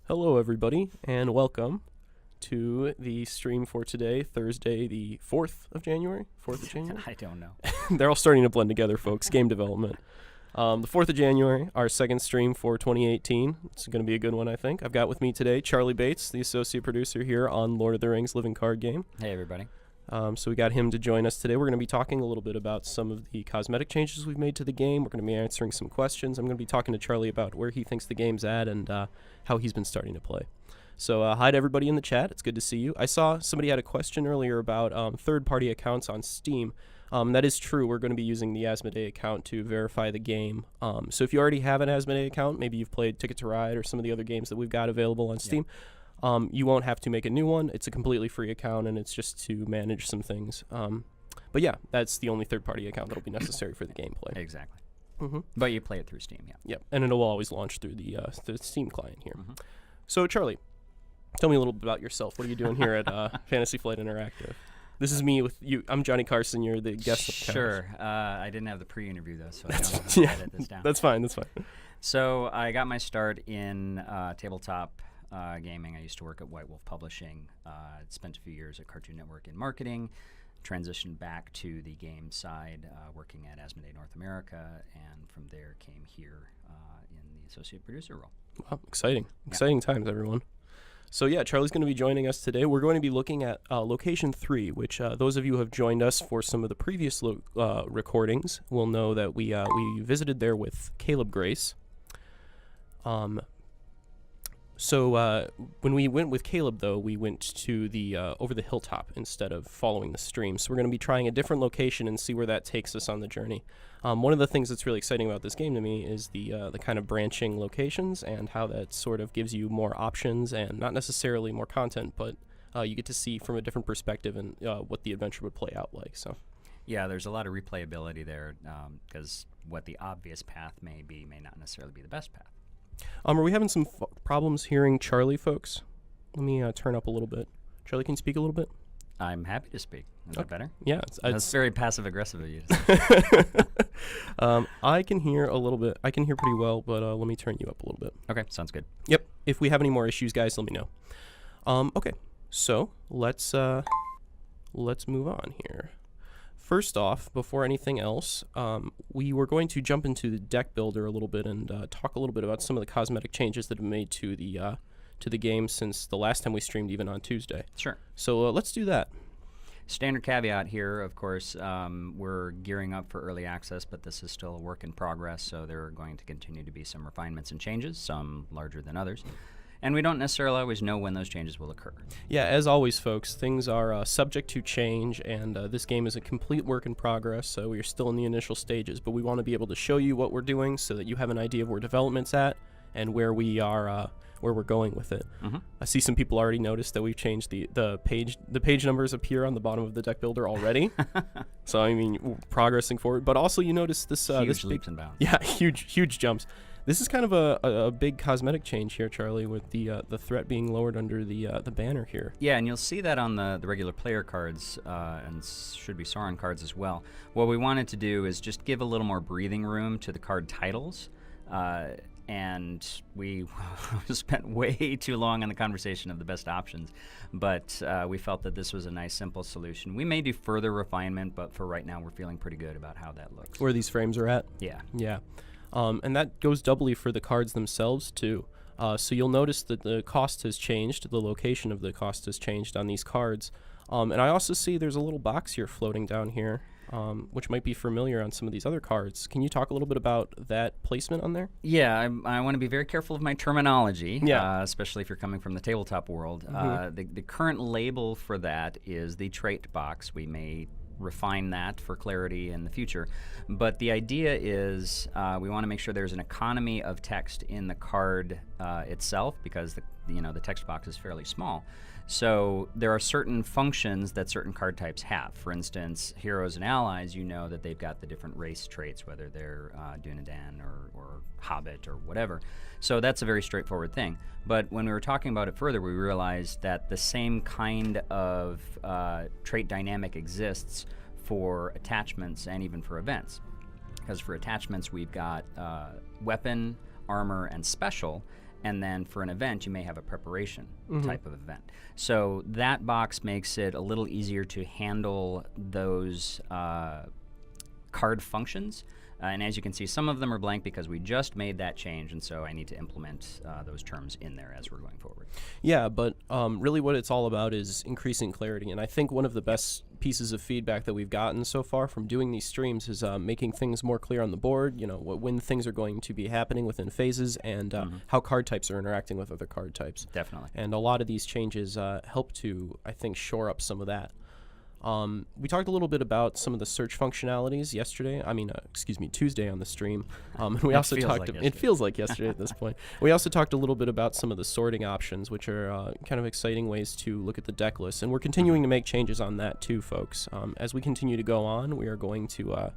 Hello, everybody, and welcome to the stream for today, Thursday, the 4th of January. 4th of January? I don't know. They're all starting to blend together, folks. Game development. The 4th of January, our second stream for 2018. It's going to be a good one, I think. I've got with me today Charlie Bates, the associate producer here on Lord of the Rings Living Card Game. Hey, everybody. So we got him to join us today. We're going to be talking a little bit about some of the cosmetic changes we've made to the game. We're going to be answering some questions. I'm going to be talking to Charlie about where he thinks the game's at and how he's been starting to play. So hi to everybody in the chat. It's good to see you. I saw somebody had a question earlier about third-party accounts on Steam. That is true. We're going to be using the Asmodee account to verify the game. So if you already have an Asmodee account, maybe you've played Ticket to Ride or some of the other games that we've got available on Steam, you won't have to make a new one. It's a completely free account, and it's just to manage some things. But yeah, that's the only third-party account that will be necessary for the gameplay. Exactly. Mm-hmm. But you play it through Steam, yeah. Yep, and it'll always launch through the Steam client here. So, Charlie, tell me a little bit about yourself. What are you doing here at Fantasy Flight Interactive? This is me with you. I'm Johnny Carson. You're the guest. Sure. I didn't have the pre-interview, though, so I don't know how to edit this down. That's fine. So I got my start in tabletop gaming. I used to work at White Wolf Publishing. Spent a few years at Cartoon Network in marketing. Transitioned back to the game side, working at Asmodee North America, and from there came here in the associate producer role. Wow, exciting times, everyone. So yeah, Charlie's going to be joining us today. We're going to be looking at Location 3, which those of you who have joined us for some of the previous recordings will know that we visited there with Caleb Grace. So when we went with Caleb, though, we went to the over the hilltop instead of following the stream. So we're going to be trying a different location and see where that takes us on the journey. One of the things that's really exciting about this game to me is the kind of branching locations and how that sort of gives you more options and not necessarily more content, but you get to see from a different perspective and what the adventure would play out like. So. Yeah, there's a lot of replayability there because what the obvious path may be may not necessarily be the best path. Are we having some problems hearing Charlie, folks? Let me turn up a little bit. Charlie, can you speak a little bit? I'm happy to speak. Is that better? Yeah. That's very passive-aggressive of you. I can hear a little bit. I can hear pretty well, but let me turn you up a little bit. Okay, sounds good. Yep. If we have any more issues, guys, let me know. Okay. So let's move on here. First off, before anything else, we were going to jump into the deck builder a little bit and talk a little bit about some of the cosmetic changes that have been made to the game since the last time we streamed, even on Tuesday. Sure. So let's do that. Standard caveat here, of course, we're gearing up for early access, but this is still a work in progress, so there are going to continue to be some refinements and changes, some larger than others. And we don't necessarily always know when those changes will occur. Yeah, as always, folks, things are subject to change, and this game is a complete work in progress, so we're still in the initial stages, but we want to be able to show you what we're doing so that you have an idea of where development's at and where we are, where we're going with it. I see some people already noticed that we've changed the page numbers appear on the bottom of the deck builder already. So, I mean, we're progressing forward, but also you notice this huge leaps and bounds. Yeah, huge jumps. This is kind of a big cosmetic change here, Charlie, with the threat being lowered under the banner here. Yeah, and you'll see that on the regular player cards and should be Sauron cards as well. What we wanted to do is just give a little more breathing room to the card titles, and we spent way too long on the conversation of the best options, but we felt that this was a nice, simple solution. We may do further refinement, but for right now, we're feeling pretty good about how that looks. Where these frames are at? Yeah. Yeah. And that goes doubly for the cards themselves, too. So you'll notice that the cost has changed. The location of the cost has changed on these cards. And I also see there's a little box here floating down here, which might be familiar on some of these other cards. Can you talk a little bit about that placement on there? Yeah, I want to be very careful of my terminology, especially if you're coming from the tabletop world. The current label for that is the trait box. We may refine that for clarity in the future, but the idea is we want to make sure there's an economy of text in the card itself, because the text box is fairly small. So there are certain functions that certain card types have. For instance, heroes and allies, you know that they've got the different race traits, whether they're Dunedain or Hobbit or whatever. So that's a very straightforward thing. But when we were talking about it further, we realized that the same kind of trait dynamic exists for attachments and even for events. Because for attachments, we've got weapon, armor, and special. And then for an event, you may have a preparation type of event. So that box makes it a little easier to handle those card functions. And as you can see, some of them are blank because we just made that change, and so I need to implement those terms in there as we're going forward. Yeah, but really what it's all about is increasing clarity. And I think one of the best pieces of feedback that we've gotten so far from doing these streams is making things more clear on the board, when things are going to be happening within phases, and how card types are interacting with other card types. Definitely. And a lot of these changes help to, I think, shore up some of that. We talked a little bit about some of the search functionalities Tuesday on the stream. And we also talked. It feels like yesterday at this point. We also talked a little bit about some of the sorting options, which are kind of exciting ways to look at the deck list. And we're continuing to make changes on that too, folks. As we continue to go on, we are going to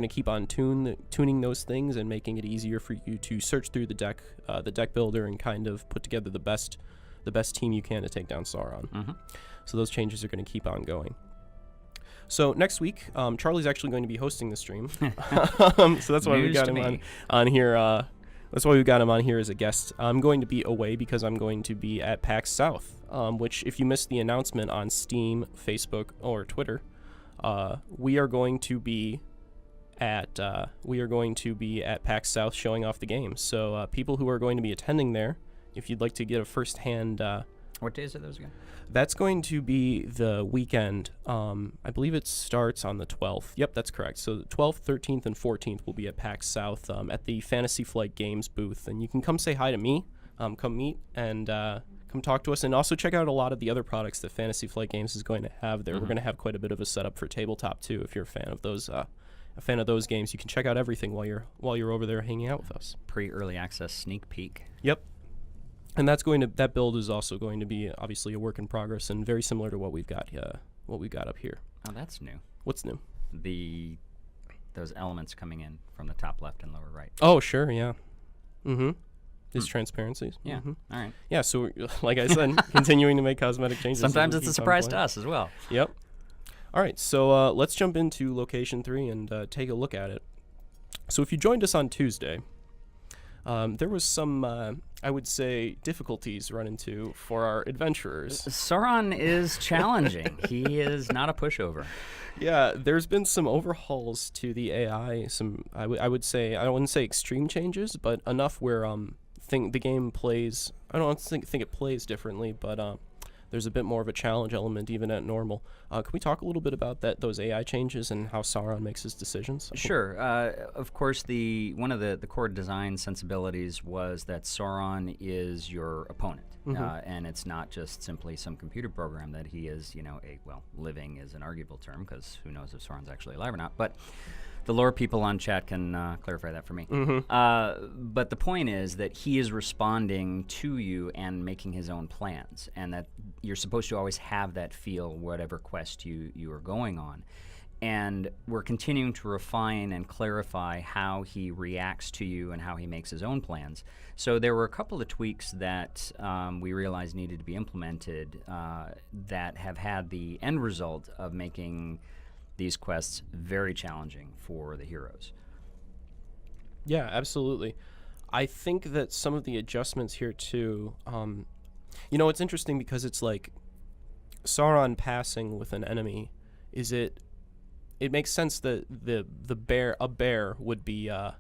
keep on tuning those things and making it easier for you to search through the deck builder, and kind of put together the best team you can to take down Sauron. So those changes are going to keep on going. So next week, Charlie's actually going to be hosting the stream. So that's why we got him on here. That's why we got him on here as a guest. I'm going to be away because I'm going to be at PAX South, which, if you missed the announcement on Steam, Facebook, or Twitter, we are going to be at PAX South showing off the game. So people who are going to be attending there, if you'd like to get a first-hand. What days are those again? That's going to be the weekend. I believe it starts on the 12th. Yep, that's correct. So the 12th, 13th, and 14th will be at PAX South at the Fantasy Flight Games booth. And you can come say hi to me, come meet, and come talk to us. And also check out a lot of the other products that Fantasy Flight Games is going to have there. We're going to have quite a bit of a setup for Tabletop, too, if you're a fan of those games. You can check out everything while you're over there hanging out with us. Pre-early access sneak peek. Yep. And that build is also going to be obviously a work in progress and very similar to what we've got up here. Oh, that's new. What's new? Those elements coming in from the top left and lower right. Oh, sure, yeah. These transparencies. Yeah. All right. Yeah, so like I said, continuing to make cosmetic changes. Sometimes it's a surprise to us as well. Yep. All right, so let's jump into Location 3 and take a look at it. So if you joined us on Tuesday, there was some, I would say, difficulties run into for our adventurers. Sauron is challenging. He is not a pushover. Yeah, there's been some overhauls to the AI. I wouldn't say extreme changes, but enough where the game plays. I don't think it plays differently, but there's a bit more of a challenge element even at normal. Can we talk a little bit about those AI changes and how Sauron makes his decisions? Sure. Of course, one of the core design sensibilities was that Sauron is your opponent, and it's not just simply some computer program that he is, living is an arguable term, because who knows if Sauron's actually alive or not, but the lore people on chat can clarify that for me. But the point is that he is responding to you and making his own plans, and that you're supposed to always have that feel whatever quest you are going on. And we're continuing to refine and clarify how he reacts to you and how he makes his own plans. So there were a couple of tweaks that we realized needed to be implemented that have had the end result of making these quests very challenging for the heroes. Yeah, absolutely. I think that some of the adjustments here too, it's interesting because it's like Sauron passing with an enemy. It makes sense that a bear would be a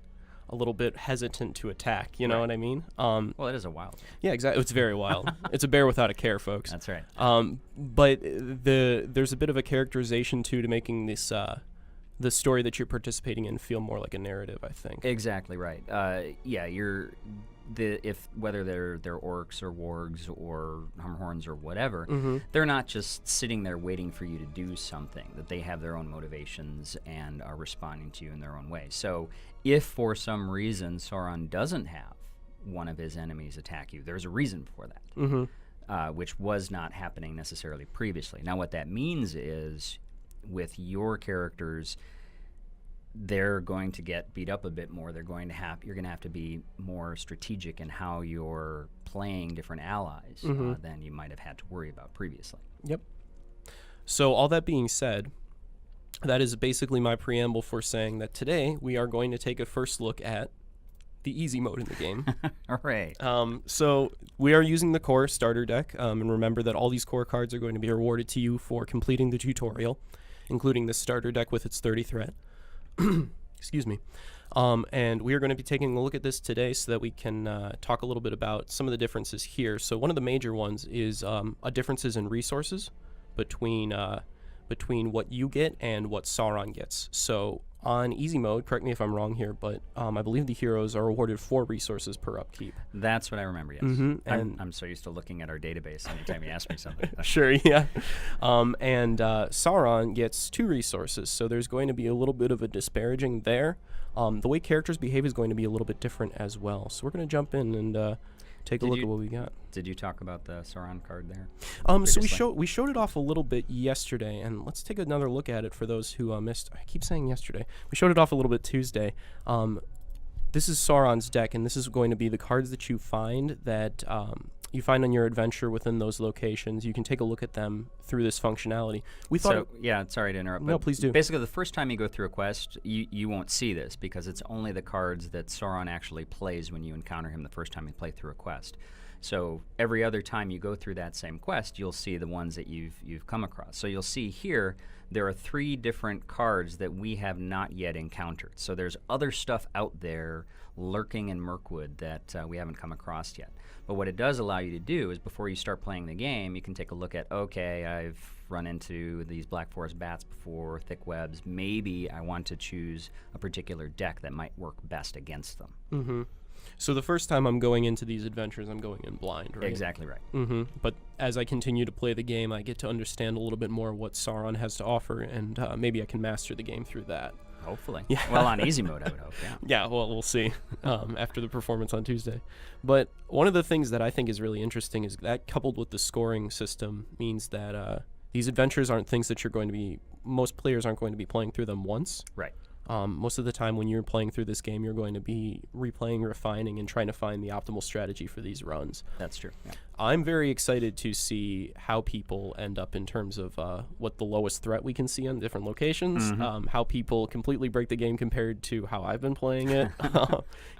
little bit hesitant to attack. You know what I mean? Well, it is a wild. Yeah, exactly. It's very wild. It's a bear without a care, folks. That's right. But there's a bit of a characterization too to making this the story that you're participating in feel more like a narrative, I think. Exactly right. Whether they're orcs or wargs or humhorns or whatever, they're not just sitting there waiting for you to do something. That they have their own motivations and are responding to you in their own way. So if for some reason Sauron doesn't have one of his enemies attack you, there's a reason for that, which was not happening necessarily previously. Now what that means is, with your characters, they're going to get beat up a bit more. You're going to have to be more strategic in how you're playing different allies than you might have had to worry about previously. Yep. So all that being said, that is basically my preamble for saying that today we are going to take a first look at the easy mode in the game. All right. So we are using the core starter deck, and remember that all these core cards are going to be awarded to you for completing the tutorial, including the starter deck with its 30 threat. Excuse me. And we are going to be taking a look at this today so that we can talk a little bit about some of the differences here. So one of the major ones is differences in resources between what you get and what Sauron gets. So on easy mode, correct me if I'm wrong here, but I believe the heroes are awarded 4 resources per upkeep. That's what I remember, yes. And I'm so used to looking at our database anytime you ask me something. Sure, yeah. And Sauron gets 2 resources, so there's going to be a little bit of a disparaging there. The way characters behave is going to be a little bit different as well. So we're going to jump in and take a look at what we got. Did you talk about the Sauron card there? So we showed it off a little bit yesterday, and let's take another look at it for those who missed. I keep saying yesterday. We showed it off a little bit Tuesday. This is Sauron's deck, and this is going to be the cards that you find on your adventure within those locations. You can take a look at them through this functionality. Sorry to interrupt. No, please do. Basically, the first time you go through a quest, you won't see this because it's only the cards that Sauron actually plays when you encounter him the first time you play through a quest. So every other time you go through that same quest, you'll see the ones that you've come across. So you'll see here there are 3 different cards that we have not yet encountered. So there's other stuff out there lurking in Mirkwood that we haven't come across yet. But what it does allow you to do is before you start playing the game, you can take a look at, okay, I've run into these Black Forest bats before, thick webs. Maybe I want to choose a particular deck that might work best against them. Mm-hmm. So the first time I'm going into these adventures, I'm going in blind, right? Exactly right. Mm-hmm. But as I continue to play the game, I get to understand a little bit more what Sauron has to offer, and maybe I can master the game through that. Hopefully. Yeah. Well, on easy mode, I would hope, yeah. Yeah, well, we'll see after the performance on Tuesday. But one of the things that I think is really interesting is that coupled with the scoring system means that these adventures aren't things that most players aren't going to be playing through them once. Right. Most of the time when you're playing through this game, you're going to be replaying, refining, and trying to find the optimal strategy for these runs. That's true. Yeah. I'm very excited to see how people end up in terms of what the lowest threat we can see on different locations, how people completely break the game compared to how I've been playing it.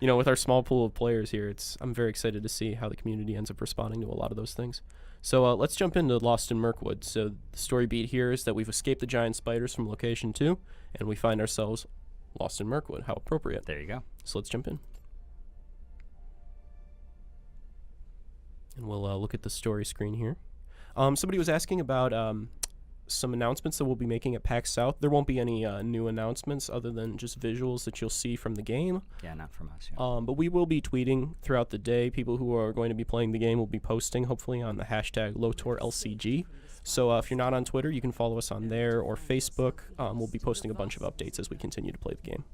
With our small pool of players here, I'm very excited to see how the community ends up responding to a lot of those things. So let's jump into Lost in Mirkwood. So the story beat here is that we've escaped the giant spiders from location 2, and we find ourselves lost in Mirkwood. How appropriate. There you go. So let's jump in. And we'll look at the story screen here. Somebody was asking about some announcements that we'll be making at PAX South. There won't be any new announcements other than just visuals that you'll see from the game. Yeah, not from us. Yeah. But we will be tweeting throughout the day. People who are going to be playing the game will be posting, hopefully, on the hashtag LoTorLCG. So if you're not on Twitter, you can follow us on there or Facebook. We'll be posting a bunch of updates as we continue to play the game.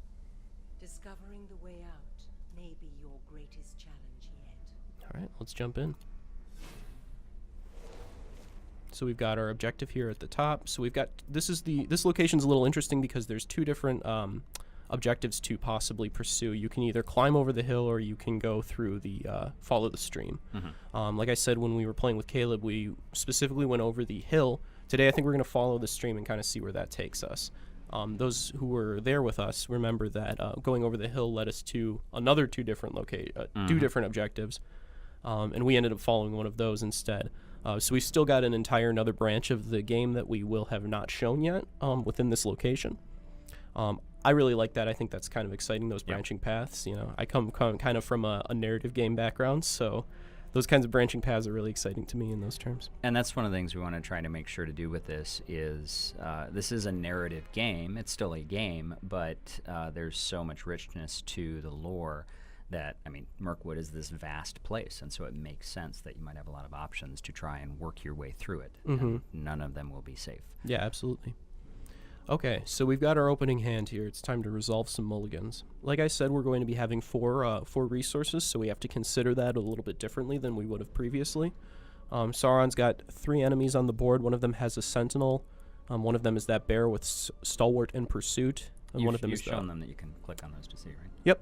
Discovering the way out may be your greatest challenge yet. All right, let's jump in. So we've got our objective here at the top. So we've got this location's a little interesting because there's 2 different objectives to possibly pursue. You can either climb over the hill or you can go through the follow the stream. Like I said when we were playing with Caleb, we specifically went over the hill. Today I think we're going to follow the stream and kind of see where that takes us. Those who were there with us remember that going over the hill led us to another 2 different objectives, and we ended up following one of those instead. So we've still got another branch of the game that we will have not shown yet within this location. I really like that. I think that's kind of exciting, those branching paths. I come kind of from a narrative game background, so those kinds of branching paths are really exciting to me in those terms. And that's one of the things we want to try to make sure to do with this is this is a narrative game. It's still a game, but there's so much richness to the lore that, Mirkwood is this vast place, and so it makes sense that you might have a lot of options to try and work your way through it. And none of them will be safe. Yeah, absolutely. Okay, so we've got our opening hand here. It's time to resolve some mulligans. Like I said, we're going to be having four resources, so we have to consider that a little bit differently than we would have previously. Sauron's got 3 enemies on the board. One of them has a sentinel. One of them is that bear with stalwart in pursuit. And one of them is you've shown them that you can click on those to see, right? Yep.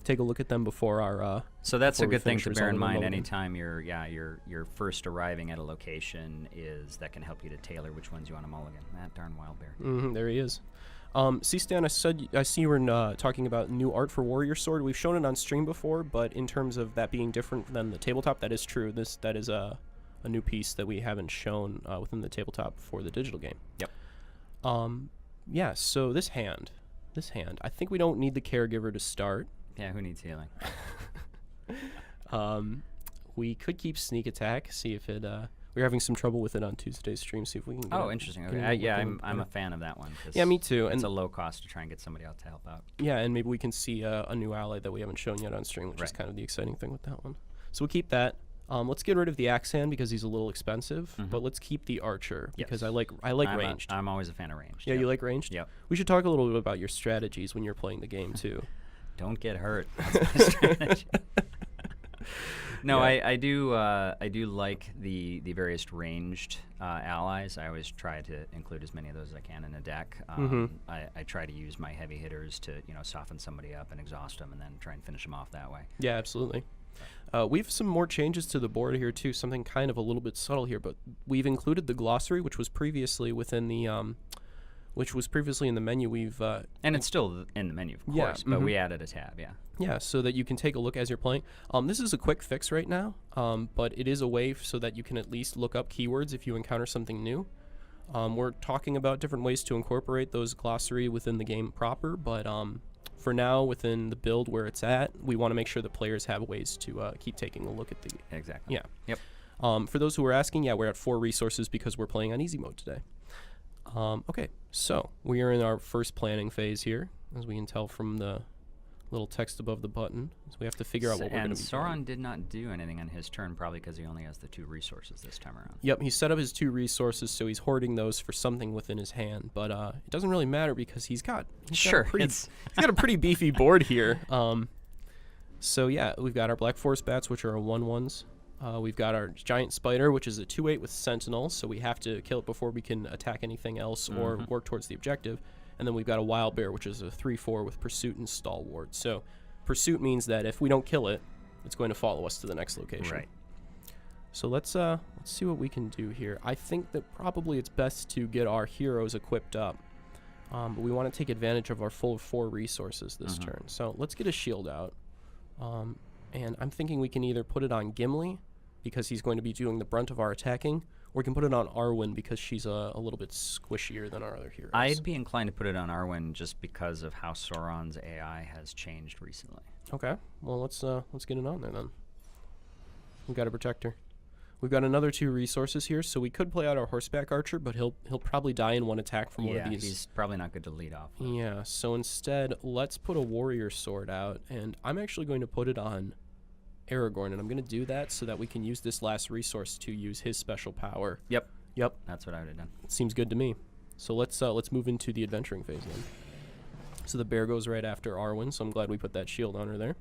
Take a look at them before our so that's a good thing to bear in mind anytime you're first arriving at a location, is that can help you to tailor which ones you want to mulligan. That darn wild bear. There he is. C-Stan, I see you were talking about new art for Warrior Sword. We've shown it on stream before, but in terms of that being different than the tabletop, that is true. That is a new piece that we haven't shown within the tabletop for the digital game. Yep. Yeah, so this hand, I think we don't need the caregiver to start. Yeah, who needs healing? We could keep sneak attack, see if it, we're having some trouble with it on Tuesday's stream, see if we can get Interesting. Okay. Yeah, I'm a fan of that one. Yeah, me too. It's And a low cost to try and get somebody out to help out. yeah, and maybe we can see a new ally that we haven't shown yet on stream, which is kind of the exciting thing with that one. So we'll keep that. Let's get rid of the axe hand because he's a little expensive, but let's keep the archer because I like ranged. I'm always a fan of ranged. Yeah, you like ranged? Yep. We should talk a little bit about your strategies when you're playing the game too. Don't get hurt. That's my strategy. No, Yeah. I do like the various ranged allies. I always try to include as many of those as I can in a deck. I try to use my heavy hitters to soften somebody up and exhaust them, and then try and finish them off that way. Yeah, absolutely. We have some more changes to the board here too. Something kind of a little bit subtle here, but we've included the glossary, which was previously within the in the menu. We've and it's still in the menu, of course, but we added a tab. Yeah. Yeah, so that you can take a look as you're playing. This is a quick fix right now, but it is a way so that you can at least look up keywords if you encounter something new. We're talking about different ways to incorporate those glossary within the game proper, but for now, within the build where it's at, we want to make sure the players have ways to keep taking a look at the... Exactly. Yeah. Yep. For those who are asking, yeah, we're at 4 resources because we're playing on easy mode today. Okay, so we are in our first planning phase here, as we can tell from the little text above the button. So we have to figure out what we're going to be doing. And Sauron did not do anything on his turn, probably because he only has the 2 resources this time around. Yep, he set up his 2 resources, so he's hoarding those for something within his hand. But it doesn't really matter because he's got a pretty beefy board here. So yeah, we've got our Black Forest Bats, which are 1/1s. We've got our Giant Spider, which is a 2/8 with Sentinel, so we have to kill it before we can attack anything else or work towards the objective. And then we've got a Wild Bear, which is a 3/4 with Pursuit and Stalwart. So Pursuit means that if we don't kill it, it's going to follow us to the next location. Right. So let's see what we can do here. I think that probably it's best to get our heroes equipped up. But we want to take advantage of our full 4 resources this turn. So let's get a shield out. And I'm thinking we can either put it on Gimli, because he's going to be doing the brunt of our attacking, or we can put it on Arwen because she's a little bit squishier than our other heroes. I'd be inclined to put it on Arwen just because of how Sauron's AI has changed recently. Okay, well let's get it on there then. We've got a protector. We've got another 2 resources here, so we could play out our horseback archer, but he'll probably die in one attack from one of these. Yeah, he's probably not good to lead off with. Yeah, so instead, let's put a warrior sword out, and I'm actually going to put it on Aragorn, and I'm going to do that so that we can use this last resource to use his special power. Yep. Yep. That's what I would have done. Seems good to me. So let's move into the adventuring phase then. So the bear goes right after Arwen, so I'm glad we put that shield on her there.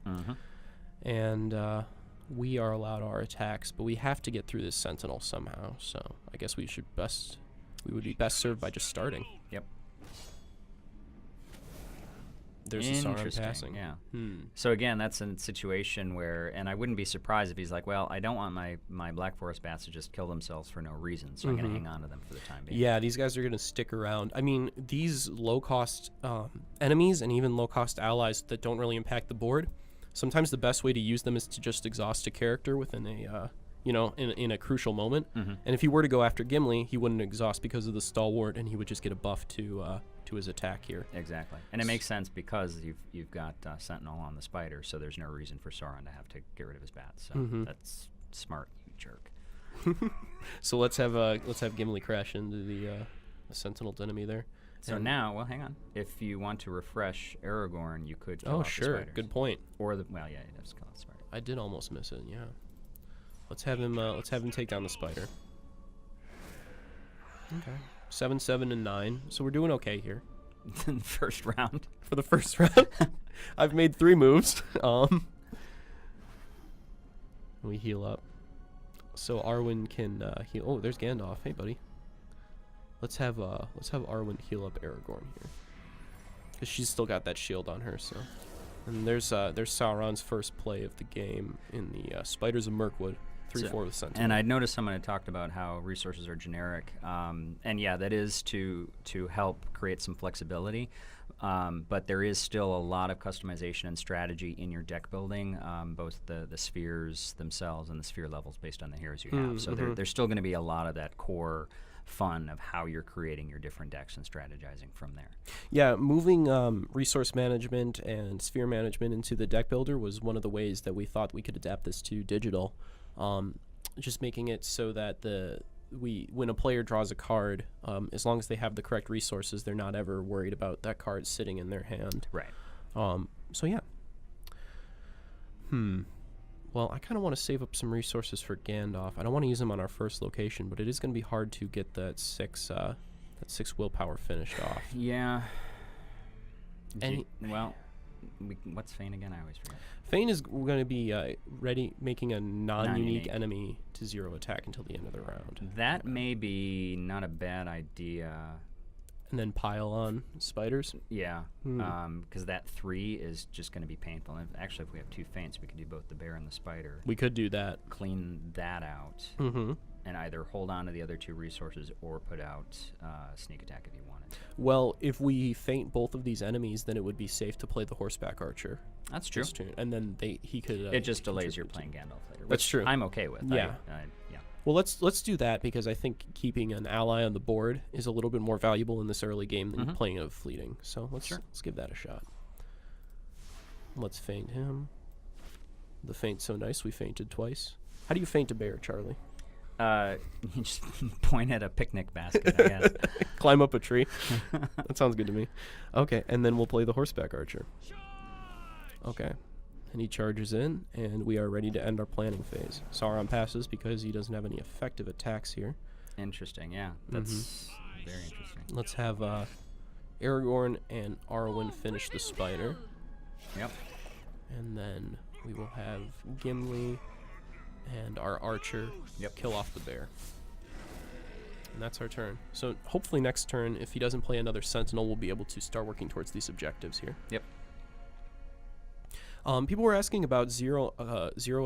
And we are allowed our attacks, but we have to get through this sentinel somehow, so I guess we would be best served by just starting. Yep. There's a Sauron passing. Yeah. So again, that's a situation where, and I wouldn't be surprised if he's like, well, I don't want my Black Forest Bats to just kill themselves for no reason, so I'm going to hang on to them for the time being. Yeah, these guys are going to stick around. I mean, these low-cost enemies and even low-cost allies that don't really impact the board, sometimes the best way to use them is to just exhaust a character within a, in a crucial moment. And if he were to go after Gimli, he wouldn't exhaust because of the Stalwart, and he would just get a buff to his attack here. Exactly. And it makes sense because you've got Sentinel on the Spider, so there's no reason for Sauron to have to get rid of his bats. So that's smart, you jerk. So let's have Gimli crash into the Sentinel enemy there. So now, well, hang on. If you want to refresh Aragorn, you could kill off the spiders. Good point. Or you'd have to kill the spider. I did almost miss it, yeah. Let's have him take down the spider. Okay. 7, 7, and 9. So we're doing okay here. In the first round. For the first round. I've made 3 moves. We heal up. So Arwen can heal. Oh, there's Gandalf. Hey, buddy. Let's have Arwen heal up Aragorn here, because she's still got that shield on her. So And there's Sauron's first play of the game in the Spiders of Mirkwood, 3/4 Sentinel. And I noticed someone had talked about how resources are generic, and yeah, that is to help create some flexibility. But there is still a lot of customization and strategy in your deck building, both the spheres themselves and the sphere levels based on the heroes you have. So there's still going to be a lot of that core fun of how you're creating your different decks and strategizing from there. Yeah, moving resource management and sphere management into the deck builder was one of the ways that we thought we could adapt this to digital. Just making it so that when a player draws a card, as long as they have the correct resources, they're not ever worried about that card sitting in their hand. Right. So yeah. Well, I kind of want to save up some resources for Gandalf. I don't want to use them on our first location, but it is going to be hard to get that six willpower finished off. Yeah. What's Fane again? I always forget. Fane is going to be making a non-unique enemy to 0 attack until the end of the round. That may be not a bad idea. And then pile on spiders? Yeah, because that 3 is just going to be painful. And actually, if we have 2 Faints, we could do both the bear and the spider. We could do that. Clean that out, and either hold on to the other 2 resources or put out sneak attack if you wanted. Well, if we feint both of these enemies, then it would be safe to play the horseback archer. That's true. And then he could. It just delays your playing Gandalf later. That's true. I'm okay with. Yeah. Yeah. Well, let's do that because I think keeping an ally on the board is a little bit more valuable in this early game than playing a fleeting. So let's give that a shot. Let's feint him. The feint's so nice, we feinted twice. How do you feint a bear, Charlie? You just point at a picnic basket, I guess. Climb up a tree. That sounds good to me. Okay, and then we'll play the horseback archer. Okay. And he charges in, and we are ready to end our planning phase. Sauron passes because he doesn't have any effective attacks here. Interesting, yeah. That's very interesting. Let's have Aragorn and Arwen finish the spider. Yep. And then we will have Gimli and our archer kill off the bear. And that's our turn. So hopefully next turn, if he doesn't play another sentinel, we'll be able to start working towards these objectives here. Yep. People were asking about zero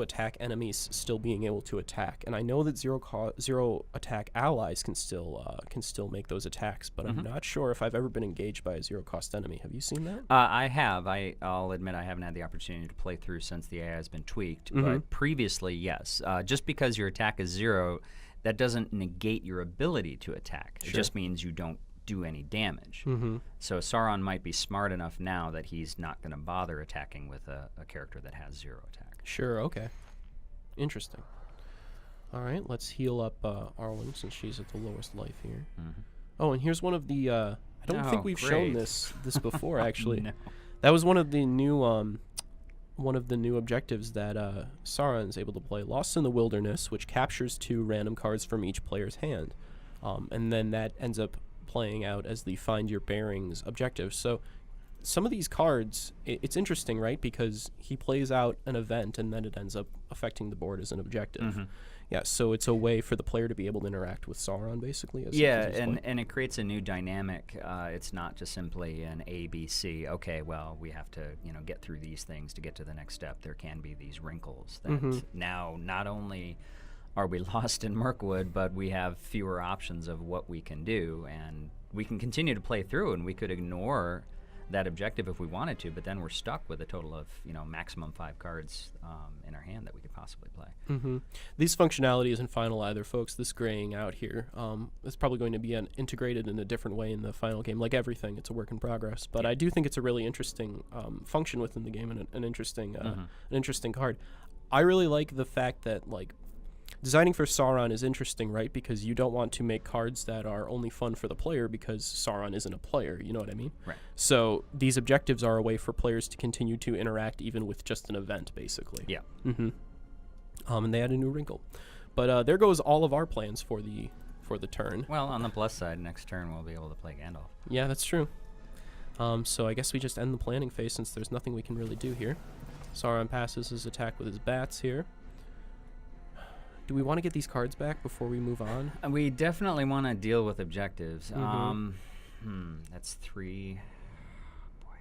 attack enemies still being able to attack, and I know that zero attack allies can still make those attacks, but I'm not sure if I've ever been engaged by a 0 cost enemy. Have you seen that? I have. I'll admit I haven't had the opportunity to play through since the AI has been tweaked, but previously, yes. Just because your attack is 0, that doesn't negate your ability to attack. It just means you don't do any damage. So Sauron might be smart enough now that he's not going to bother attacking with a character that has 0 attack. Sure, okay. Interesting. All right, let's heal up Arwen since she's at the lowest life here. Oh, and here's one of the... I don't think we've shown this before, actually. No. That was one of the new objectives that Sauron's able to play. Lost in the Wilderness, which captures 2 random cards from each player's hand. And then that ends up playing out as the Find Your Bearings objective. So some of these cards, it's interesting, right? Because he plays out an event and then it ends up affecting the board as an objective. Yeah, so it's a way for the player to be able to interact with Sauron, basically. And it creates a new dynamic. It's not just simply an A, B, C. Okay, well, we have to get through these things to get to the next step. There can be these wrinkles that now not only are we lost in Mirkwood, but we have fewer options of what we can do, and we can continue to play through, and we could ignore that objective if we wanted to, but then we're stuck with a total of maximum 5 cards in our hand that we could possibly play. These functionality isn't final either, folks. This graying out here is probably going to be integrated in a different way in the final game. Like everything, it's a work in progress, but I do think it's a really interesting function within the game and an interesting card. I really like the fact that designing for Sauron is interesting, right? Because you don't want to make cards that are only fun for the player because Sauron isn't a player, you know what I mean? Right. So these objectives are a way for players to continue to interact even with just an event, basically. Yeah. And they add a new wrinkle. But there goes all of our plans for the turn. Well, on the plus side, next turn we'll be able to play Gandalf. Yeah, that's true. So I guess we just end the planning phase since there's nothing we can really do here. Sauron passes his attack with his bats here. Do we want to get these cards back before we move on? We definitely want to deal with objectives. That's 3. Boy.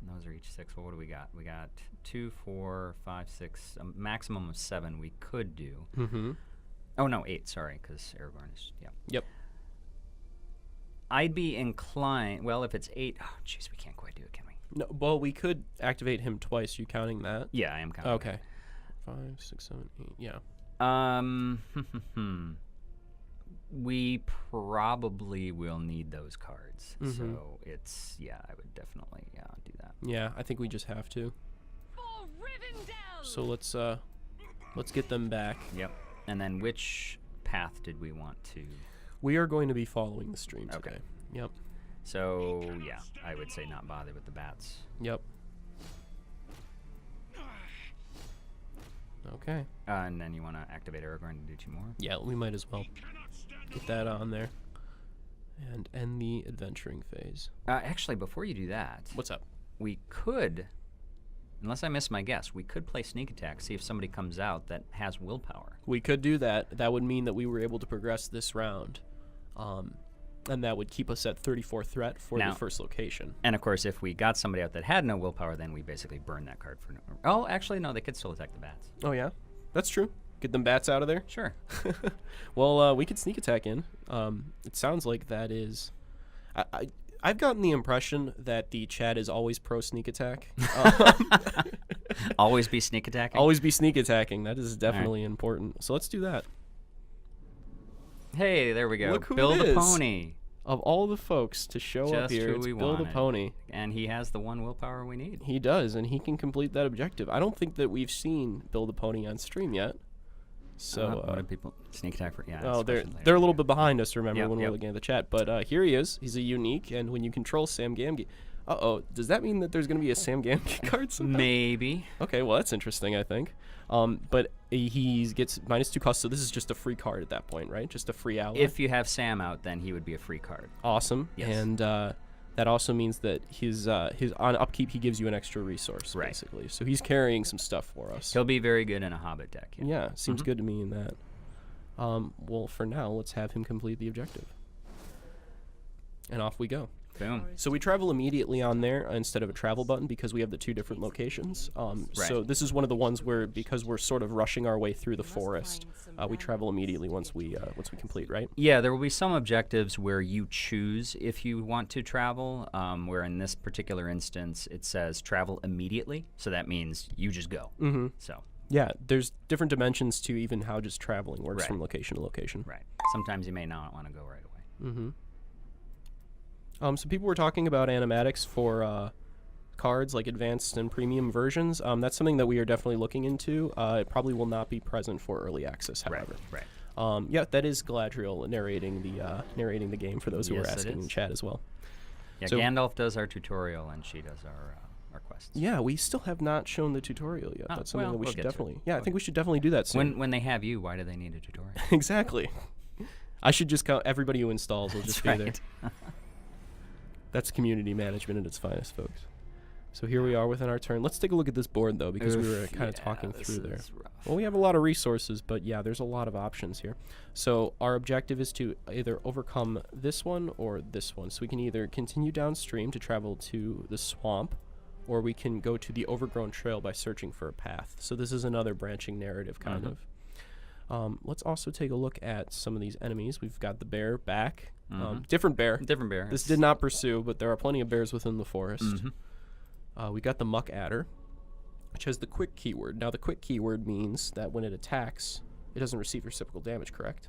Those are each 6. Well, what do we got? We got 2, 4, 5, 6, a maximum of 7 we could do. Mm-hmm. Oh, no, 8, sorry, because Aragorn is, yeah. Yep. I'd be inclined, well, if it's 8, oh, jeez, we can't quite do it, can we? No, well, we could activate him twice. You counting that? Yeah, I am counting. Okay. 5, 6, 7, 8. Yeah. We probably will need those cards. Mhm. So it's, yeah, I would definitely do that. Yeah, I think we just have to. For Rivendell! So let's get them back. Yep. And then which path did we want to? We are going to be following the stream today. Okay. Yep. So, yeah, I would say not bother with the bats. Yep. Okay. And then you want to activate Aragorn to do 2 more? Yeah, we might as well get that on there and end the adventuring phase. Actually, before you do that, What's up? we could, unless I miss my guess, we could play sneak attack, see if somebody comes out that has willpower. We could do that. That would mean that we were able to progress this round. And that would keep us at 34 threat for Now- the first location. And of course, if we got somebody out that had no willpower, then we basically burn that card for no. Oh, actually, no, they could still attack the bats. Oh, yeah? That's true. Get them bats out of there. Sure. Well, we could sneak attack in. It sounds like that is... I've gotten the impression that the chat is always pro sneak attack. Always be sneak attacking. Always be sneak attacking. That is definitely important. So let's do that. Hey, there we go. Look who Bill it the is. Pony. Of all the folks to show up Just here, who it's we Bill the wanted. Pony. And he has the 1 willpower we need. He does, and he can complete that objective. I don't think that we've seen Bill the Pony on stream yet. So, what did people sneak attack for? Yeah. oh, it's they're questions later. they're a little bit behind us. Remember Yep, when we yep. were looking at the chat, but here he is. He's a unique, and when you control Sam Gamgee, does that mean that there's going to be a Sam Gamgee card? Somehow? Maybe. Okay, well that's interesting. I think, but he gets -2 cost, so this is just a free card at that point, right? Just a free ally. If you have Sam out, then he would be a free card. Awesome, Yes. and that also means that his on upkeep he gives you an extra resource, Right. basically. So he's carrying some stuff for us. He'll be very good in a Hobbit deck. Yeah, seems good to me in that. Well, for now, let's have him complete the objective. And off we go. Boom. So we travel immediately on there instead of a travel button because we have the 2 different locations. So this is one of the ones where, because we're sort of rushing our way through the forest, we travel immediately once we complete, right? Yeah, there will be some objectives where you choose if you want to travel, where in this particular instance it says travel immediately, so that means you just go. Mm-hmm. So, Yeah, there's different dimensions to even how just traveling works Right. from location to location. right. Sometimes you may not want to go right away. Mm-hmm. So people were talking about animatics for cards, like advanced and premium versions. That's something that we are definitely looking into. It probably will not be present for early access, however. Right. Yeah, that is Galadriel narrating the game for those who Yes, are it asking in is. chat as well. Yeah, So- Gandalf does our tutorial and she does our quests. Yeah, we still have not shown the tutorial yet. Oh, That's something well, that we we'll should get to it. definitely. Yeah, I We'll think we should definitely do that soon. When they have you, why do they need a tutorial? Exactly. I should just everybody who installs will just be there. That's community management at its finest, folks. So here we are within our turn. Let's take a look at this board, though, because we were kind of talking through there. Well, we have a lot of resources, but yeah, there's a lot of options here. So our objective is to either overcome this one or this one. So we can either continue downstream to travel to the swamp, or we can go to the overgrown trail by searching for a path. So this is another branching narrative, kind of. Let's also take a look at some of these enemies. We've got the bear back. Different bear. Different bear. This did not pursue, but there are plenty of bears within the forest. We got the muck adder, which has the quick keyword. Now, the quick keyword means that when it attacks, it doesn't receive reciprocal damage, correct?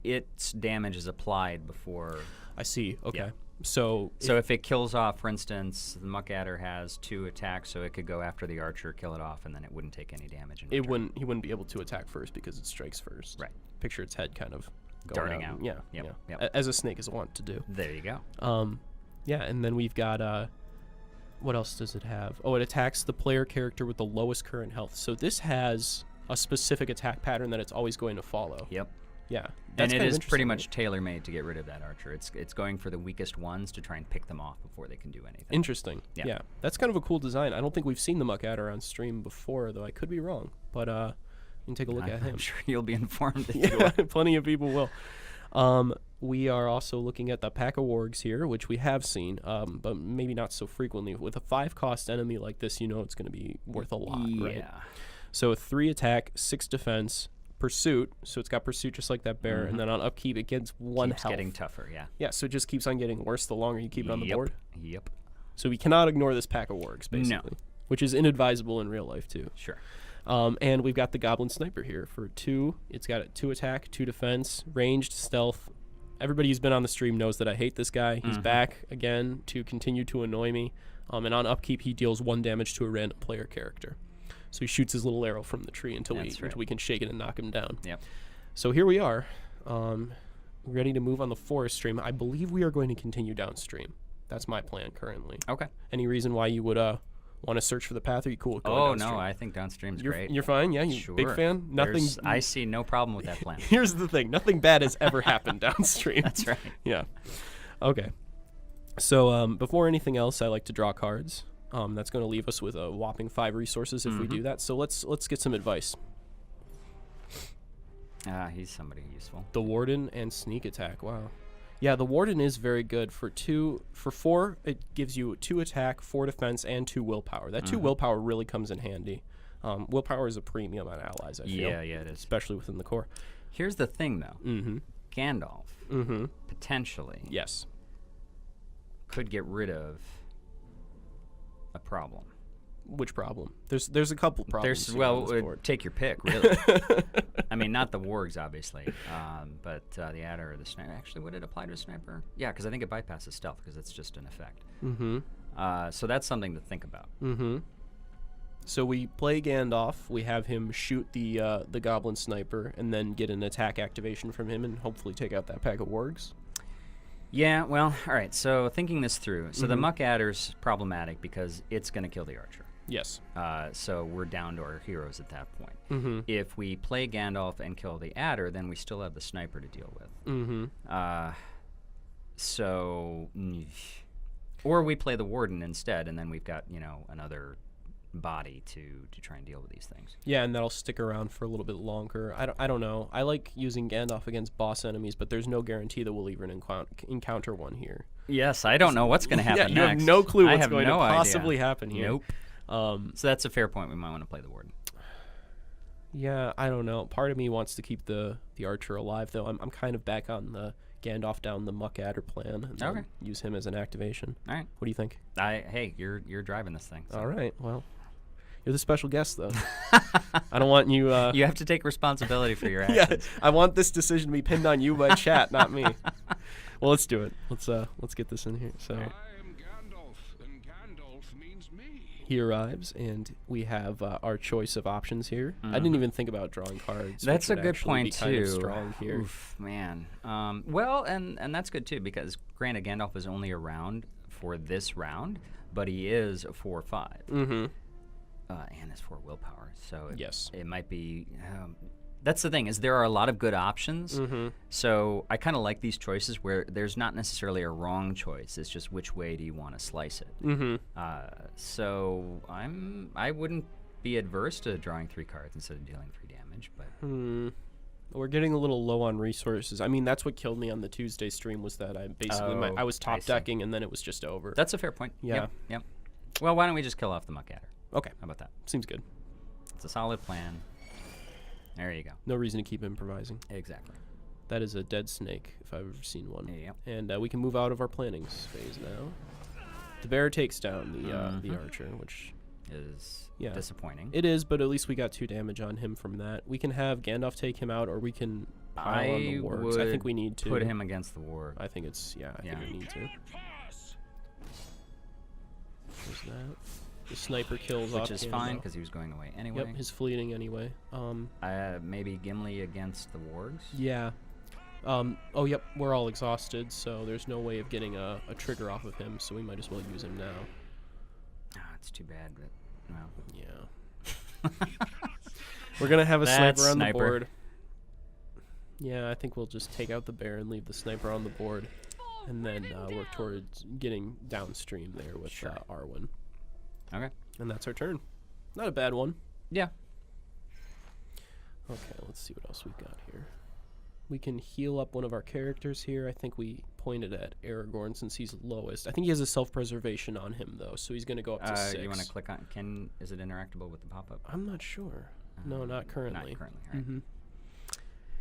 Its damage is applied before. I see. Okay. Yeah. So If it kills off, for instance, the muck adder has 2 attacks, so it could go after the archer, kill it off, and then it wouldn't take any damage. In return. he wouldn't be able to attack first because it strikes first. Right. Picture its head kind of going Darting out. Yeah. Yep, Yeah. yep. As a snake is wont to do. There you go. Yeah, and then we've got what else does it have? Oh, it attacks the player character with the lowest current health. So this has a specific attack pattern that it's always going to follow. Yep. Yeah. And That's it kind of is pretty interesting, much tailor-made to get rid of that archer. It's going for the weakest ones to try and pick them off before they can do anything. Interesting. Yeah. Yeah. That's kind of a cool design. I don't think we've seen the muck adder on stream before, though. I could be wrong, but you can take a look at him. I'm sure you'll be informed if you Yeah, are. plenty of people will. we are also looking at the pack of wargs here, which we have seen, but maybe not so frequently. With a 5-cost enemy like this, you know it's going to be worth a lot, right? Yeah. So 3 attack, 6 defense, pursuit. So it's got pursuit just like that bear, and then on upkeep it gets 1 Keeps health. getting tougher, yeah. Yeah, so it just keeps on getting worse the longer you keep it on the board. Yep. So we cannot ignore this pack of wargs, basically. No. Which is inadvisable in real life, too. Sure. And we've got the Goblin Sniper here for 2. It's got 2 attack, 2 defense, ranged, stealth. Everybody who's been on the stream knows that I hate this guy. He's back again to continue to annoy me. And on upkeep, he deals 1 damage to a random player character. So he shoots his little arrow from the tree until we can shake it and knock him down. Yep. So here we are, ready to move on the forest stream. I believe we are going to continue downstream. That's my plan currently. Okay. Any reason why you would want to search for the path? Are you cool with going downstream? No, I think downstream's great. You're fine? Yeah? Sure. Big fan? Nothing. I see no problem with that plan. Here's the thing. Nothing bad has ever happened downstream. That's right. Yeah. Okay. So before anything else, I like to draw cards. That's going to leave us with a whopping 5 resources if we do that. So let's get some advice. He's somebody useful. The Warden and Sneak Attack. Wow. Yeah, the Warden is very good. For 4, it gives you 2 attack, 4 defense, and 2 willpower. That 2 willpower really comes in handy. Willpower is a premium on allies, I feel. Yeah, it is. Especially within the core. Here's the thing, though. Gandalf, potentially, Yes. could get rid of a problem. Which problem? There's a couple problems. Take your pick, really. I mean, not the wargs, obviously, but the adder or the sniper. Actually, would it apply to a sniper? Yeah, because I think it bypasses stealth because it's just an effect. So that's something to think about. So we play Gandalf. We have him shoot the goblin sniper, and then get an attack activation from him, and hopefully take out that pack of wargs. Yeah, well, all right. So thinking this through, so the muck adder's problematic because it's going to kill the archer. Yes. So we're down to our heroes at that point. If we play Gandalf and kill the adder, then we still have the sniper to deal with. Or we play the warden instead, and then we've got another body to try and deal with these things. Yeah, and that'll stick around for a little bit longer. I don't know. I like using Gandalf against boss enemies, but there's no guarantee that we'll even encounter one here. Yes, I don't know what's going to happen you next. have no clue what's going to idea. possibly happen here. Nope. So that's a fair point. We might want to play the warden. Yeah, I don't know. Part of me wants to keep the archer alive, though. I'm kind of back on the Gandalf down the muck adder plan, and then use him as an activation. All right. What do you think? Hey, you're driving this thing. So. All right. Well, you're the special guest, though. I don't want you. You have to take responsibility for your actions. Yeah, I want this decision to be pinned on you by chat, not me. Well, let's do it. Let's get this in here. So. I am Gandalf, and Gandalf means me. He arrives, and we have our choice of options here. I didn't even think about drawing cards. That's a which would good actually point be too. kind of strong here. Oof, man. Well, and that's good too because granted, Gandalf is only around for this round, but he is a 4/5. And it's 4 willpower, so it might be. That's the thing is there are a lot of good options. So I kind of like these choices where there's not necessarily a wrong choice. It's just which way do you want to slice it. So I wouldn't be adverse to drawing 3 cards instead of dealing 3 damage, but. We're getting a little low on resources. I mean, that's what killed me on the Tuesday stream was that I basically I was top decking and then it was just over. That's a fair point. Yeah. Yep. Well, why don't we just kill off the muck adder? Okay. How about that? Seems good. It's a solid plan. There you go. No reason to keep improvising. Exactly. That is a dead snake, if I've ever seen one. Yep. And we can move out of our planning phase now. The bear takes down the archer, which is disappointing. It is, but at least we got 2 damage on him from that. We can have Gandalf take him out, or we can pile on the wargs. I think we need to put him against the warg. I think it's I think we need to. There's that. The sniper kills off Which is fine because he was going away anyway. Yep, he's fleeting anyway. Maybe Gimli against the wargs. Yeah. Oh, yep, we're all exhausted, so there's no way of getting a trigger off of him, so we might as well use him now. It's too bad, but, well. Yeah. We're going to have a sniper on the board. Yeah, I think we'll just take out the bear and leave the sniper on the board, and then work towards getting downstream there with Arwen. Okay. And that's our turn. Not a bad one. Yeah. Okay, let's see what else we've got here. We can heal up one of our characters here. I think we pointed at Aragorn since he's lowest. I think he has a self-preservation on him, though, so he's going to go up to 6. You want to click on... Is it interactable with the pop-up? I'm not sure. No, not currently. Not currently, right.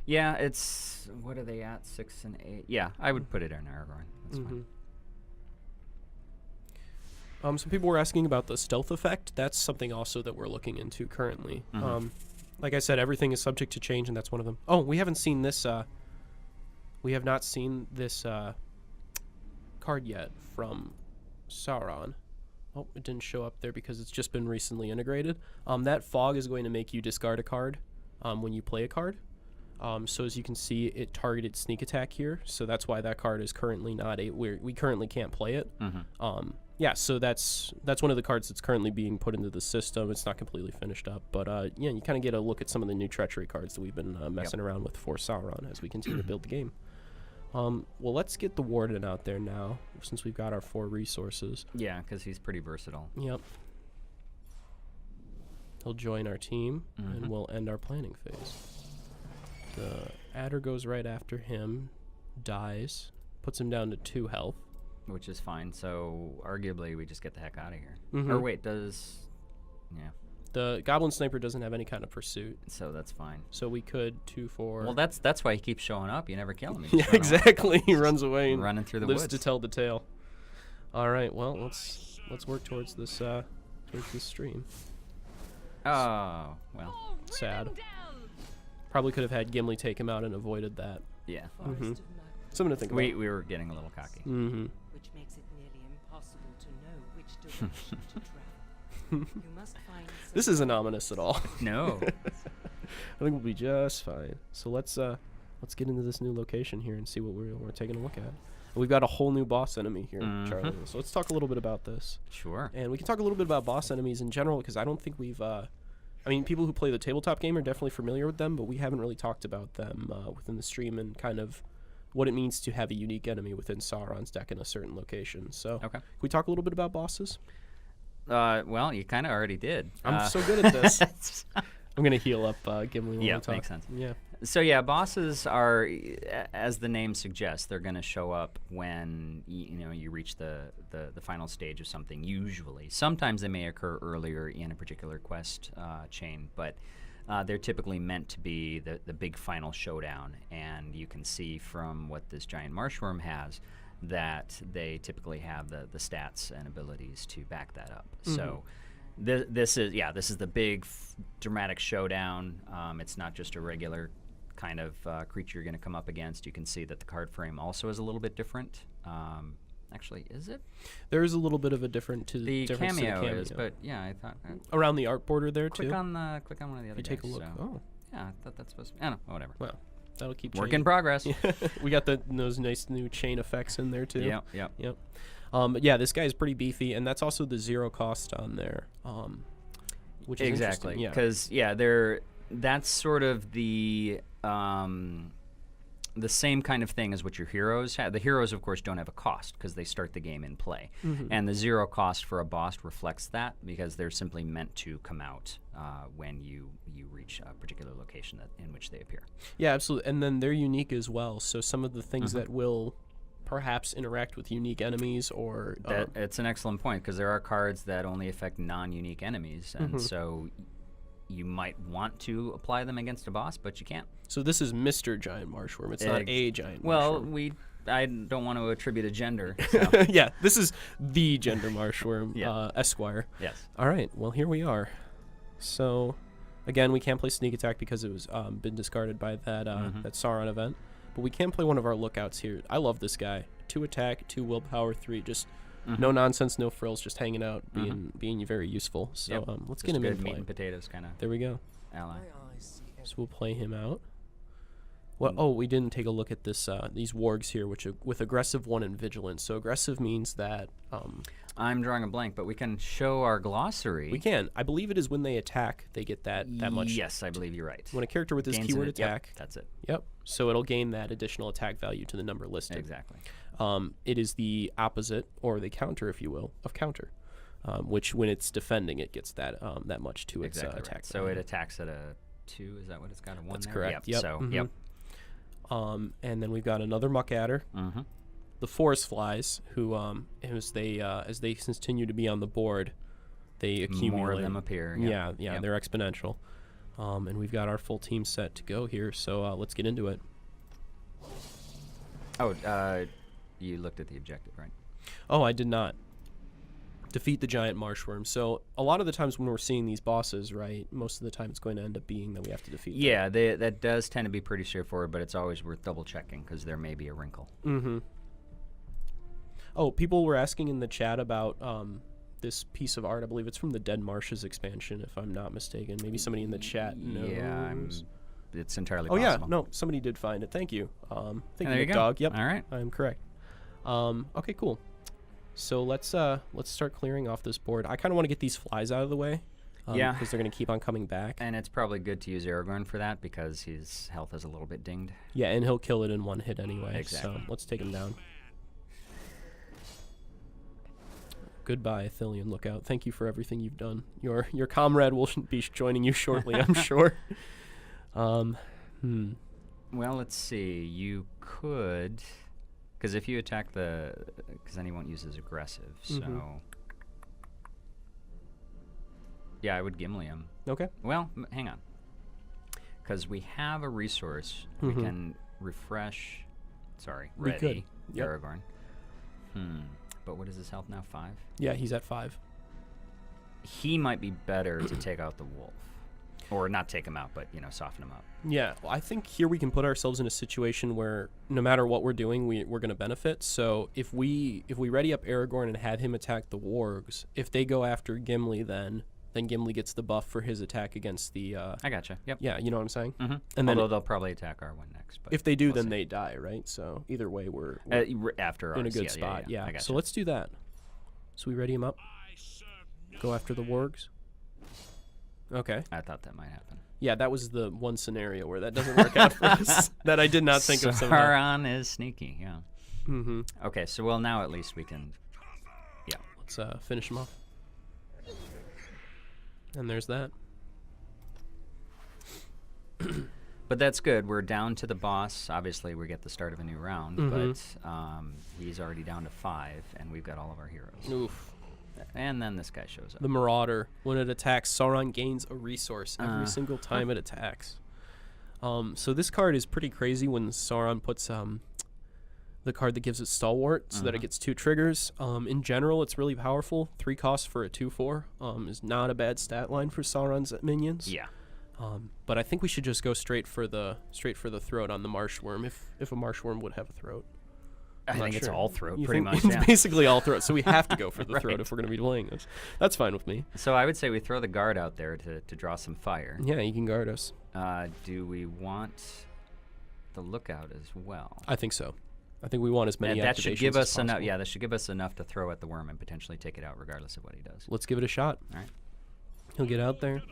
Yeah, it's... What are they at? 6 and 8? Yeah, I would put it in Aragorn. That's fine. Some people were asking about the stealth effect. That's something also that we're looking into currently. Like I said, everything is subject to change, and that's one of them. Oh, we haven't seen this. We have not seen this card yet from Sauron. Oh, it didn't show up there because it's just been recently integrated. That fog is going to make you discard a card when you play a card. So as you can see, it targeted sneak attack here. So that's why that card is currently not we currently can't play it. Yeah, so that's one of the cards that's currently being put into the system. It's not completely finished up, but yeah, you kind of get a look at some of the new treachery cards that we've been messing around with for Sauron as we continue to build the game. Well, let's get the Warden out there now, since we've got our 4 resources. Yeah, because he's pretty versatile. Yep. He'll join our team, and we'll end our planning phase. The adder goes right after him, dies, puts him down to 2 health. Which is fine. So arguably, we just get the heck out of here. Or wait, yeah. The Goblin Sniper doesn't have any kind of pursuit, so that's fine. So we could 2-4. Well, that's why he keeps showing up. You never kill him. Yeah, exactly. He runs away and running through the lives woods to tell the tale. All right. Well, let's work towards this stream. Oh well. Sad. Probably could have had Gimli take him out and avoided that. Yeah. Something to think about. We were getting a little cocky. Which makes it nearly impossible to know which direction to travel. You must find This isn't ominous at all. No. I think we'll be just fine. So let's get into this new location here and see what we're taking a look at. We've got a whole new boss enemy here, Charlie. So let's talk a little bit about this. Sure. And we can talk a little bit about boss enemies in general, because I don't think we've... I mean, people who play the tabletop game are definitely familiar with them, but we haven't really talked about them within the stream and kind of what it means to have a unique enemy within Sauron's deck in a certain location. So can we talk a little bit about bosses? Well, you kind of already did. I'm so good at this. I'm going to heal up Gimli while we talk. Makes sense. Yeah. So yeah, bosses are, as the name suggests, they're going to show up when you reach the final stage of something. Usually, sometimes they may occur earlier in a particular quest chain, but they're typically meant to be the big final showdown. And you can see from what this giant marshworm has that they typically have the stats and abilities to back that up. So. This is the big dramatic showdown. It's not just a regular kind of creature you're going to come up against. You can see that the card frame also is a little bit different. Actually, is it? There is a little bit of a difference to the cameo is, but yeah, I thought around the art border there click too. On one of the other. You take a look. So. Oh, yeah, I thought that's supposed to be. I don't know, whatever. Well, that'll keep work in progress. We got those nice new chain effects in there too. Yep. But yeah, this guy is pretty beefy, and that's also the 0 cost on there, which is exactly because that's sort of the same kind of thing as what your heroes have. The heroes, of course, don't have a cost because they start the game in play, and the 0 cost for a boss reflects that because they're simply meant to come out when you reach a particular location in which they appear. Yeah, absolutely, and then they're unique as well. So some of the things that will perhaps interact with unique enemies or... it's an excellent point, because there are cards that only affect non-unique enemies, and so you might want to apply them against a boss, but you can't. So this is Mr. Giant Marshworm. It's not a giant Marshworm. Well, I don't want to attribute a gender. So. Yeah, this is the gender Marshworm, Esquire. Yes. All right, well, here we are. So, again, we can't play Sneak Attack because it was been discarded by that Sauron event. But we can play one of our lookouts here. I love this guy. 2 attack, 2 willpower, 3 just no nonsense, no frills, just hanging out, being very useful. So let's get him in play. Meat and potatoes kind of. There we go. Ally. So we'll play him out. Well, oh, we didn't take a look at this. These wargs here, which with aggressive 1 and vigilance. So aggressive means that. I'm drawing a blank, but we can show our glossary. We can. I believe it is when they attack, they get that much. Yes, I believe you're right. When a character with this keyword attack. Yep, that's it. Yep. So it'll gain that additional attack value to the number listed. Exactly. It is the opposite, or the counter, if you will, of counter, which when it's defending, it gets that much to its attack. So it attacks at a 2. Is that what it's got? A 1 That's there? correct. Yep. So, And then we've got another Muck Adder. Mm-hmm. The Forest Flies, who as they continue to be on the board, they accumulate. More of them appear. Yeah, they're exponential. And we've got our full team set to go here, so let's get into it. Oh, you looked at the objective, right? Oh, I did not. Defeat the giant marshworm. So a lot of the times when we're seeing these bosses, right, most of the time it's going to end up being that we have to defeat them. Yeah, that does tend to be pretty straightforward, but it's always worth double checking because there may be a wrinkle. Mm-hmm. Oh, people were asking in the chat about this piece of art. I believe it's from the Dead Marshes expansion, if I'm not mistaken. Maybe somebody in the chat knows. Yeah, it's entirely Oh, possible. yeah, no, somebody did find it. Thank you. Thank you, there you go. Dog. Yep. All right. I'm correct. Okay, cool. So let's start clearing off this board. I kind of want to get these flies out of the way. Yeah. Because they're going to keep on coming back. And it's probably good to use Aragorn for that because his health is a little bit dinged. Yeah, and he'll kill it in one hit anyway. Exactly. So let's take him down. Goodbye, Athelian Lookout. Thank you for everything you've done. Your comrade will be joining you shortly, I'm sure. Well, let's see. You could... Because if you attack because then he won't use his aggressive, so... Yeah, I would Gimli him. Okay. Well, hang on. Because we have a resource. We can refresh... Sorry, We ready could. Yep. Aragorn. But what is his health now? 5? Yeah, he's at 5. He might be better to take out the wolf. Or not take him out, but, soften him up. Yeah, well, I think here we can put ourselves in a situation where no matter what we're doing, we're going to benefit. So if we ready up Aragorn and have him attack the wargs, if they go after Gimli then Gimli gets the buff for his attack against the... I gotcha. Yep. Yeah, you know what I'm saying? Mm-hmm. And Although then they'll probably attack our one next. But if they do, we'll then see. they die, right? So either way, we're after in a ours, good spot. Yeah. I So gotcha. let's do that. So we ready him up? Go after the wargs? Okay. I thought that might happen. Yeah, that was the one scenario where that doesn't work out for us. That I did not think of somehow. Sauron is sneaky, yeah. Mm-hmm. Okay, so well now at least we can... Yeah. Let's finish him off. And there's that. But that's good. We're down to the boss. Obviously, we get the start of a new round, but he's already down to 5, and we've got all of our heroes. Oof. And then this guy shows up. The Marauder. When it attacks, Sauron gains a resource every single time it attacks. So this card is pretty crazy when Sauron puts the card that gives it Stalwart so that it gets 2 triggers. In general, it's really powerful. 3 costs for a 2/4 is not a bad stat line for Sauron's minions. Yeah. But I think we should just go straight for the throat on the Marshworm if a Marshworm would have a throat. I think it's all throat, You pretty think much, it's yeah. basically all throat, so we have to go for the Right. throat if we're going to be playing this. That's fine with me. So I would say we throw the guard out there to draw some fire. Yeah, you can guard us. Do we want the lookout as well? I think so. I think we want as many And that should activations give as us enough. possible. Yeah, that should give us enough to throw at the worm and potentially take it out, regardless of what he does. Let's give it a shot. All right. He'll get out there.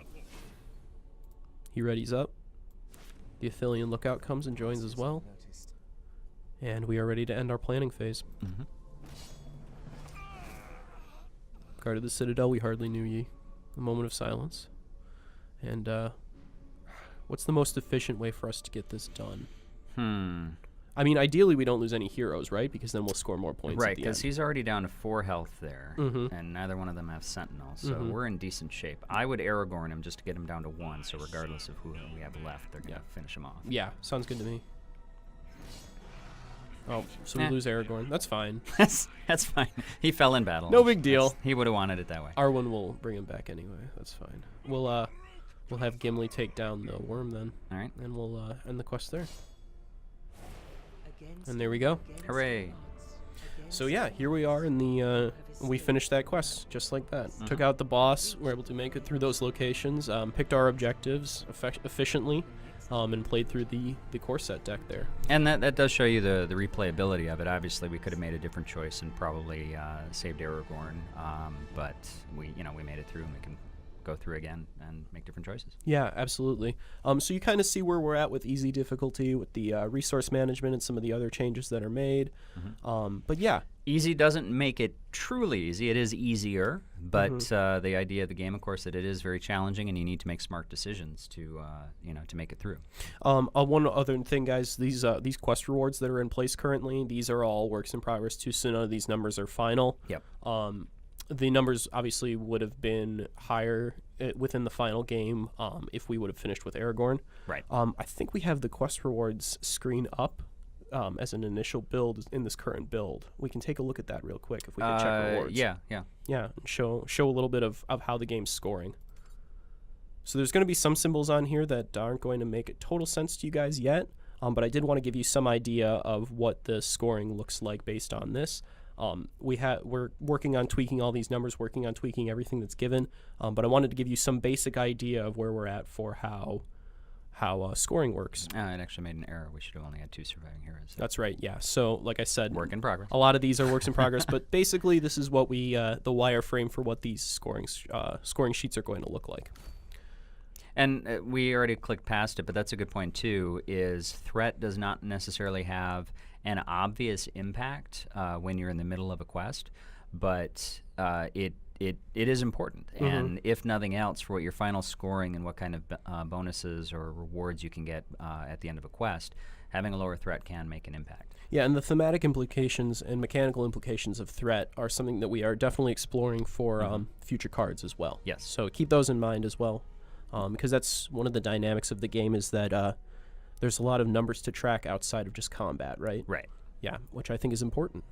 He readies up. The Athelian Lookout comes and joins as well. And we are ready to end our planning phase. Mm-hmm. Guarded the Citadel, we hardly knew ye. A moment of silence. And what's the most efficient way for us to get this done? I mean, ideally we don't lose any heroes, right? Because then we'll score more points Right, at the because end. he's already down to 4 health there, Mhm. and neither one of them have Sentinel, so we're in decent shape. I would Aragorn him just to get him down to 1, so regardless of who we have left, they're going to finish him off. Yeah, sounds good to me. Oh, so we lose Aragorn. That's fine. That's fine. He fell in battle. No big deal. He would have wanted it that way. Arwen will bring him back anyway. That's fine. We'll have Gimli take down the worm then, All right. and we'll end the quest there. Against And there we go. against Hooray. odds, So yeah, here we are in the we finished that quest just like that. Took out the boss. We're able to make it through those locations. Picked our objectives efficiently, and played through the core set deck there. And that does show you the replayability of it. Obviously, we could have made a different choice and probably saved Aragorn, but we made it through, and we can go through again and make different choices. Yeah, absolutely. So you kind of see where we're at with easy difficulty, with the resource management and some of the other changes that are made. But yeah, Easy doesn't make it truly easy. It is easier, but the idea of the game, of course, that it is very challenging, and you need to make smart decisions to to make it through. One other thing, guys, these quest rewards that are in place currently, these are all works in progress too, so none of these numbers are final. Yep. The numbers obviously would have been higher within the final game if we would have finished with Aragorn. Right. I think we have the quest rewards screen up as an initial build in this current build. We can take a look at that real quick if we can check rewards. Yeah. And show a little bit of how the game's scoring. So there's going to be some symbols on here that aren't going to make total sense to you guys yet, but I did want to give you some idea of what the scoring looks like based on this. We're working on tweaking all these numbers, working on tweaking everything that's given, but I wanted to give you some basic idea of where we're at for how scoring works. It actually made an error. We should have only had 2 surviving heroes. That's right, yeah. So, like I said, work in progress. A lot of these are works in progress, but basically this is what we, the wireframe for what these scoring sheets are going to look like. And we already clicked past it, but that's a good point too, is threat does not necessarily have an obvious impact when you're in the middle of a quest, but it is important. And if nothing else, for what your final scoring and what kind of bonuses or rewards you can get at the end of a quest, having a lower threat can make an impact. Yeah, and the thematic implications and mechanical implications of threat are something that we are definitely exploring for future cards as well. Yes. So keep those in mind as well, because that's one of the dynamics of the game is that there's a lot of numbers to track outside of just combat, right? Right. Yeah, which I think is important.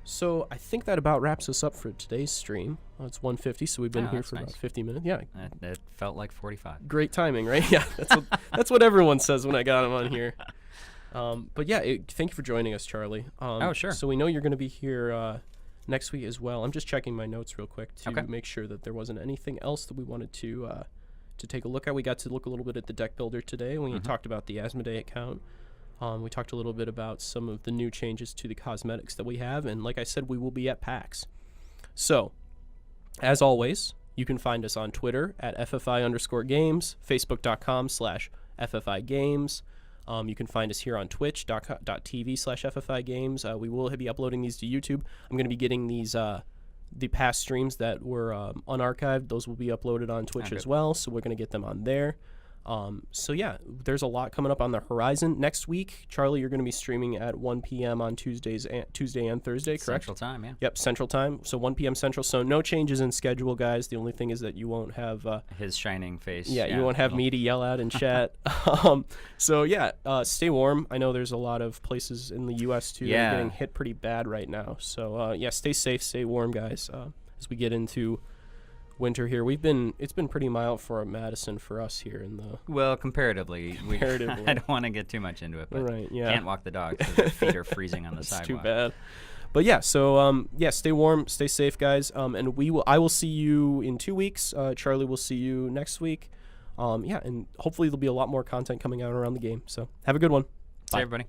So I think that about wraps us up for today's stream. It's 1:50, so we've been here for about 50 minutes. Yeah. It felt like 45. Great timing, right? Yeah, that's what everyone says when I got him on here. But yeah, thank you for joining us, Charlie. Oh, sure. So we know you're going to be here next week as well. I'm just checking my notes real quick to make sure that there wasn't anything else that we wanted to take a look at. We got to look a little bit at the deck builder today when we talked about the Asmodee account. We talked a little bit about some of the new changes to the cosmetics that we have, and like I said, we will be at PAX. So, as always, you can find us on Twitter at FFI_games, Facebook.com/FFI games. You can find us here on Twitch.tv/FFI games. We will be uploading these to YouTube. I'm going to be getting these the past streams that were unarchived. Those will be uploaded on Twitch as well, so we're going to get them on there. So yeah, there's a lot coming up on the horizon. Next week, Charlie, you're going to be streaming at 1 p.m. on Tuesday and Thursday, correct? Central time, yeah. Yep, Central time. So 1 p.m. Central. So no changes in schedule, guys. The only thing is that you won't have his shining face. Yeah, you won't have me to yell at in chat. So yeah, stay warm. I know there's a lot of places in the U.S. too that are getting hit pretty bad right now. So yeah, stay safe, stay warm, guys. As we get into winter here, it's been pretty mild for Madison for us here in the comparatively. I don't want to get too much into it, but can't walk the dog because their feet are freezing on the sidewalk. Too bad. But yeah, so stay warm, stay safe, guys. And I will see you in 2 weeks. Charlie will see you next week. And hopefully there'll be a lot more content coming out around the game. So have a good one. Bye, everybody.